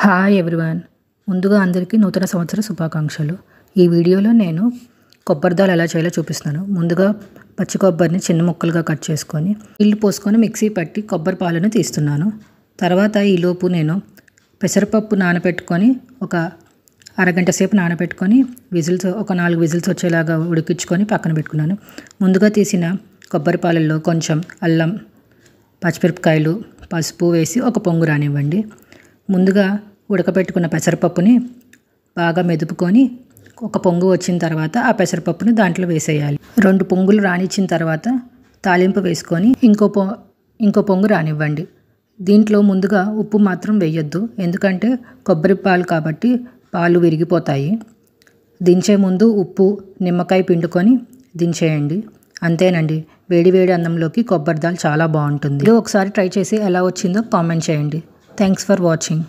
Hi everyone. ముందుగా అందరికీ నూతన సంవత్సర శుభాకాంక్షలు. ఈ వీడియోలో నేను కొబ్బరి దాల్ ఎలా చేయాలో చూపిస్తున్నాను. ముందుగా పచ్చి కొబ్బరిని చిన్న ముక్కలుగా కట్ చేసుకొని నీళ్లు పోసుకొని మిక్సీ పట్టి కొబ్బరి పాలను తీస్తున్నాను. తర్వాత ఈలోపు నేను పెసరపప్పు నానబెట్టుకొని ఒక అరగంట సేపు నానబెట్టుకొని ఒక 4 విజిల్స్ వచ్చేలాగా ఉడికించుకొని పక్కన పెట్టుకున్నాను. ముందుగా తీసిన కొబ్బరి పాలల్లో కొంచెం అల్లం, పచ్చిమిరపకాయలు, పసుపు వేసి ఒక పొంగు రానివ్వండి. ముందుగా ఉడకబెట్టుకున్న పెసరపప్పుని బాగా మెదుపుకొని ఒక పొంగు వచ్చిన తర్వాత ఆ పెసరపప్పుని దాంట్లో వేసేయాలి. 2 పొంగులు రానిచ్చిన తర్వాత తాలింపు వేసుకొని ఇంకో పొంగు రానివ్వండి. దీంట్లో ముందుగా ఉప్పు మాత్రం వేయొద్దు, ఎందుకంటే కొబ్బరి పాలు కాబట్టి పాలు విరిగిపోతాయి. దించే ముందు ఉప్పు, నిమ్మకాయ పిండుకొని దించేయండి. అంతేనండి, వేడి వేడి అన్నంలోకి కొబ్బరి దాల్ చాలా బాగుంటుంది. ఒకసారి ట్రై చేసి ఎలా వచ్చిందో కామెంట్ చేయండి. Thanks for watching.